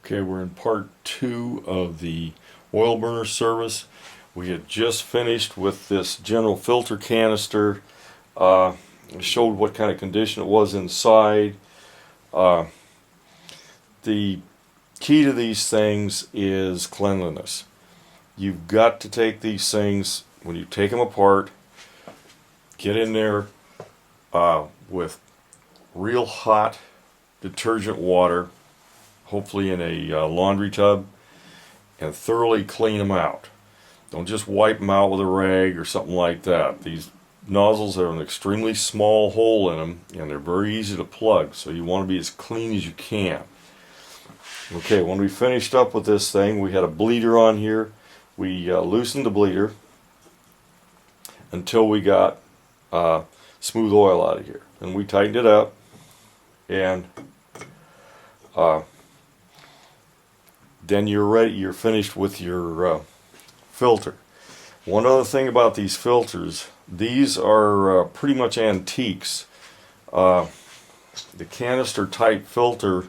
Okay, we're in part 2 of the oil burner service. We had just finished with this general filter canister. It showed what kind of condition it was inside. The key to these things is cleanliness. You've got to take these things, when you take them apart, get in there with real hot detergent water, hopefully in a laundry tub, and thoroughly clean them out. Don't just wipe them out with a rag or something like that. These nozzles have an extremely small hole in them and they're very easy to plug, so you want to be as clean as you can. Okay, when we finished up with this thing, we had a bleeder on here. We loosened the bleeder until we got smooth oil out of here, and we tightened it up, and then you're ready. You're finished with your filter. One other thing about these filters, these are pretty much antiques. The canister type filter,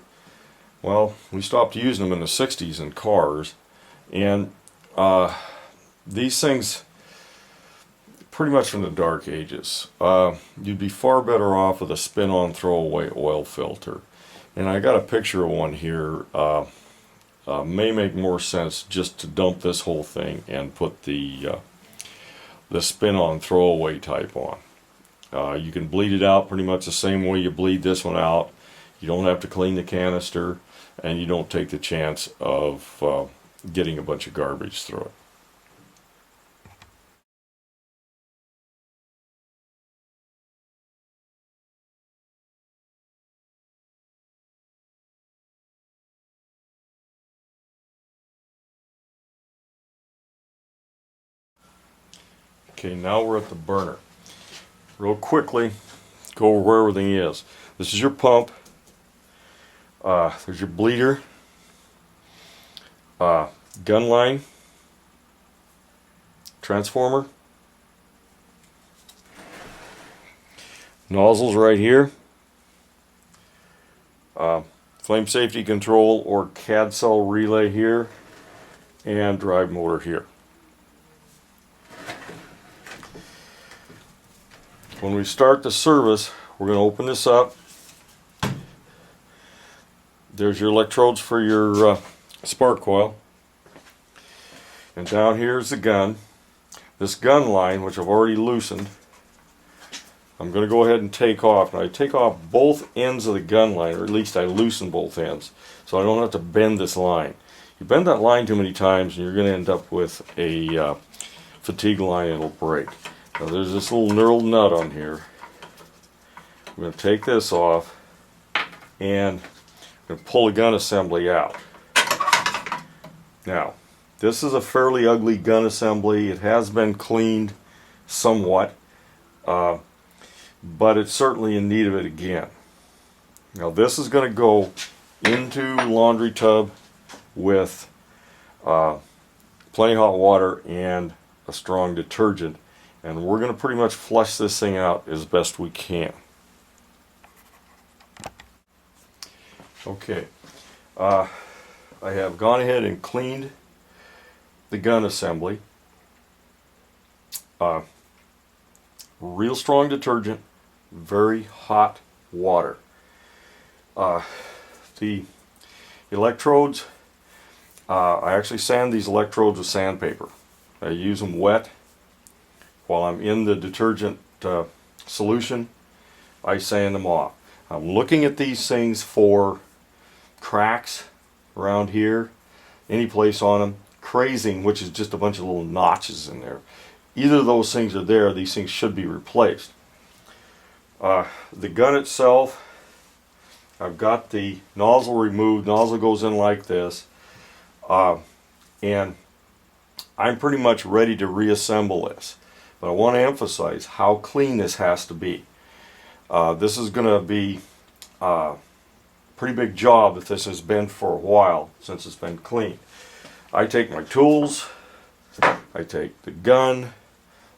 well, we stopped using them in the 60s in cars, and these things pretty much from the dark ages. You'd be far better off with a spin-on throwaway oil filter, and I got a picture of one here. May make more sense just to dump this whole thing and put the spin-on throwaway type on. You can bleed it out pretty much the same way you bleed this one out. You don't have to clean the canister, and you don't take the chance of getting a bunch of garbage through it. Okay, now we're at the burner. Real quickly, go over where everything is. This is your pump. There's your bleeder, gun line, transformer, nozzles right here, flame safety control or CAD cell relay here, and drive motor here. When we start the service, we're going to open this up. There's your electrodes for your spark coil. And down here is the gun. This gun line, which I've already loosened, I'm going to go ahead and take off. Now I take off both ends of the gun line, or at least I loosen both ends, so I don't have to bend this line. You bend that line too many times and you're going to end up with a fatigue line and it'll break. Now there's this little knurled nut on here. I'm going to take this off and I'm going to pull the gun assembly out. Now, this is a fairly ugly gun assembly. It has been cleaned somewhat, but it's certainly in need of it again. Now this is going to go into laundry tub with plenty of hot water and a strong detergent. And we're going to pretty much flush this thing out as best we can. Okay, I have gone ahead and cleaned the gun assembly. Real strong detergent, very hot water. The electrodes, I actually sand these electrodes with sandpaper. I use them wet. While I'm in the detergent solution, I sand them off. I'm looking at these things for cracks around here, any place on them, crazing, which is just a bunch of little notches in there. Either of those things are there, these things should be replaced. The gun itself, I've got the nozzle removed. Nozzle goes in like this, and I'm pretty much ready to reassemble this. But I want to emphasize how clean this has to be. This is going to be a pretty big job if this has been for a while since it's been cleaned. I take my tools, I take the gun,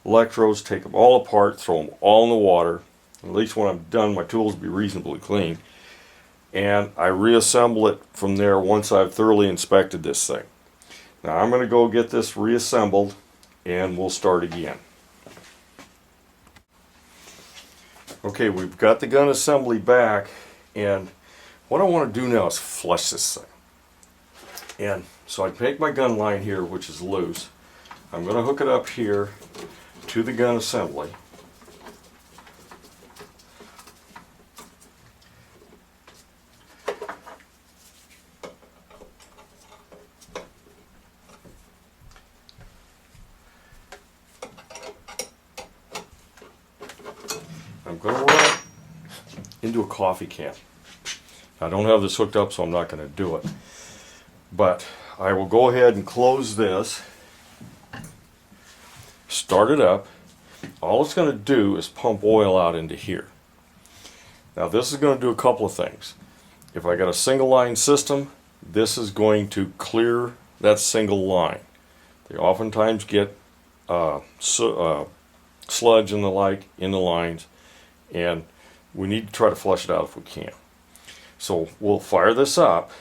electrodes, take them all apart, throw them all in the water. At least when I'm done, my tools will be reasonably clean. and I reassemble it from there once I've thoroughly inspected this thing. Now I'm going to go get this reassembled and we'll start again. Okay, we've got the gun assembly back, and what I want to do now is flush this thing. And so I take my gun line here, which is loose. I'm going to hook it up here to the gun assembly. I'm going to run it into a coffee can. I don't have this hooked up, so I'm not going to do it. But I will go ahead and close this, start it up. All it's going to do is pump oil out into here. Now this is going to do a couple of things. If I got a single line system, this is going to clear that single line. They oftentimes get sludge and the like in the lines, and we need to try to flush it out if we can. So we'll fire this up.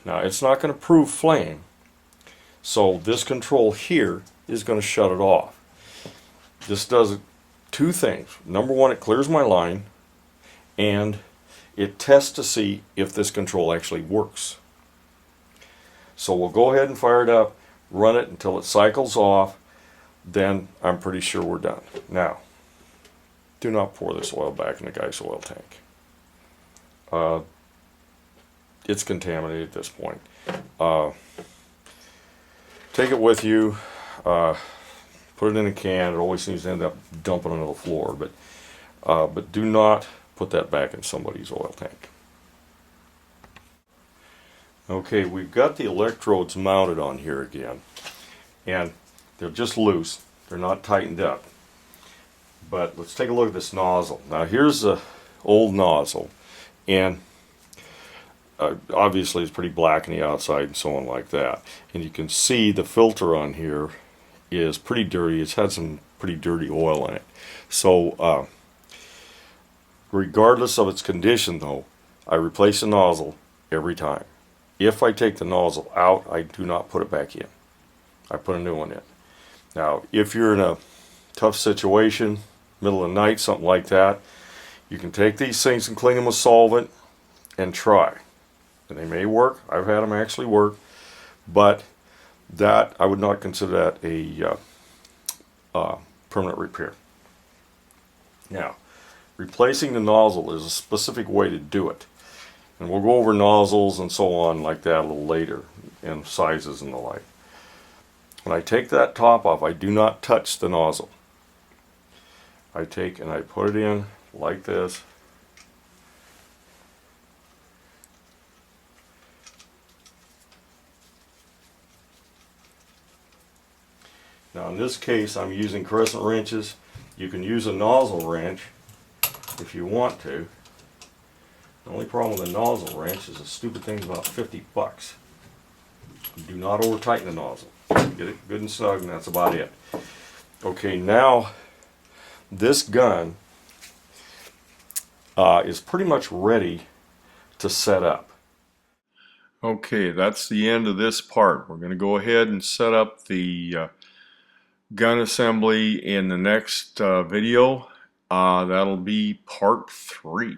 Now it's not going to prove flame, so this control here is going to shut it off. This does two things. Number one, it clears my line, and it tests to see if this control actually works. So we'll go ahead and fire it up, run it until it cycles off, then I'm pretty sure we're done. Now, do not pour this oil back in the guy's oil tank. It's contaminated at this point. Take it with you, put it in a can. It always seems to end up dumping on the floor, but do not put that back in somebody's oil tank. Okay, we've got the electrodes mounted on here again, and they're just loose. They're not tightened up. But let's take a look at this nozzle. Now here's the old nozzle, and obviously it's pretty black on the outside and so on like that. And you can see the filter on here is pretty dirty. It's had some pretty dirty oil in it. So regardless of its condition though, I replace the nozzle every time. If I take the nozzle out, I do not put it back in. I put a new one in. Now if you're in a tough situation, middle of the night, something like that, you can take these things and clean them with solvent and try. And they may work. I've had them actually work, but that I would not consider that a permanent repair. Now, replacing the nozzle is a specific way to do it, and we'll go over nozzles and so on like that a little later, and sizes and the like. When I take that top off, I do not touch the nozzle. I take and I put it in like this. Now in this case I'm using crescent wrenches. You can use a nozzle wrench if you want to. The only problem with a nozzle wrench is the stupid thing's about 50 bucks. Do not over tighten the nozzle. Get it good and snug, and that's about it. Okay, now this gun is pretty much ready to set up. Okay, that's the end of this part. We're going to go ahead and set up the gun assembly in the next video. That'll be part 3.